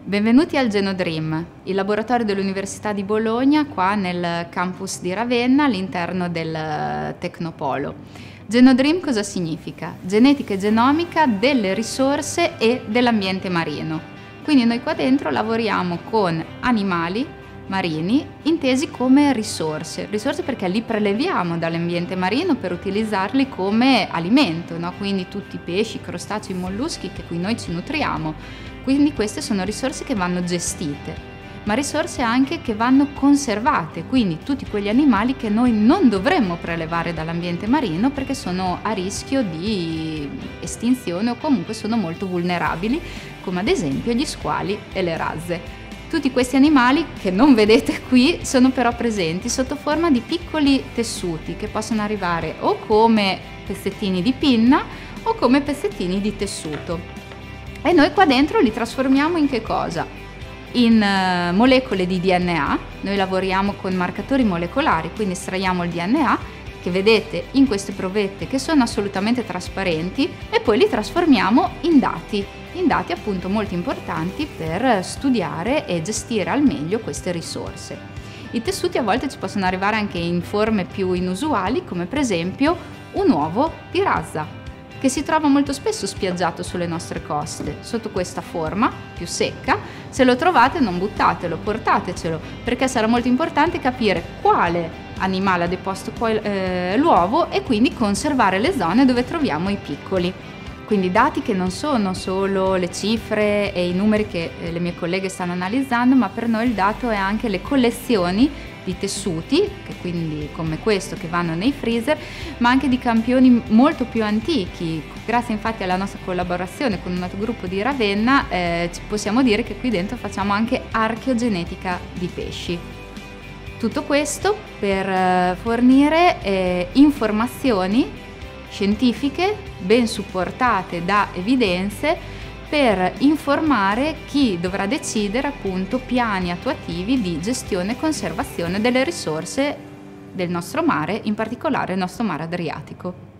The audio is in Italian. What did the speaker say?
Benvenuti al Genodream, il laboratorio dell'Università di Bologna, qua nel campus di Ravenna, all'interno del Tecnopolo. Genodream cosa significa? Genetica e genomica delle risorse e dell'ambiente marino. Quindi noi qua dentro lavoriamo con animali marini intesi come risorse perché li preleviamo dall'ambiente marino per utilizzarli come alimento, no? Quindi tutti i pesci, crostacei, molluschi che qui noi ci nutriamo. Quindi queste sono risorse che vanno gestite, ma risorse anche che vanno conservate, quindi tutti quegli animali che noi non dovremmo prelevare dall'ambiente marino perché sono a rischio di estinzione o comunque sono molto vulnerabili, come ad esempio gli squali e le razze. Tutti questi animali che non vedete qui sono però presenti sotto forma di piccoli tessuti che possono arrivare o come pezzettini di pinna o come pezzettini di tessuto. E noi qua dentro li trasformiamo in che cosa? In molecole di DNA. Noi lavoriamo con marcatori molecolari, quindi estraiamo il DNA che vedete in queste provette che sono assolutamente trasparenti e poi li trasformiamo in dati appunto molto importanti per studiare e gestire al meglio queste risorse. I tessuti a volte ci possono arrivare anche in forme più inusuali, come per esempio un uovo di razza, che si trova molto spesso spiaggiato sulle nostre coste, sotto questa forma più secca. Se lo trovate non buttatelo, portatecelo, perché sarà molto importante capire quale animale ha deposto l'uovo e quindi conservare le zone dove troviamo i piccoli. Quindi dati che non sono solo le cifre e i numeri che le mie colleghe stanno analizzando, ma per noi il dato è anche le collezioni di tessuti, che quindi come questo che vanno nei freezer, ma anche di campioni molto più antichi. Grazie infatti alla nostra collaborazione con un altro gruppo di Ravenna possiamo dire che qui dentro facciamo anche archeogenetica di pesci. Tutto questo per fornire informazioni scientifiche ben supportate da evidenze per informare chi dovrà decidere appunto piani attuativi di gestione e conservazione delle risorse del nostro mare, in particolare il nostro mare Adriatico.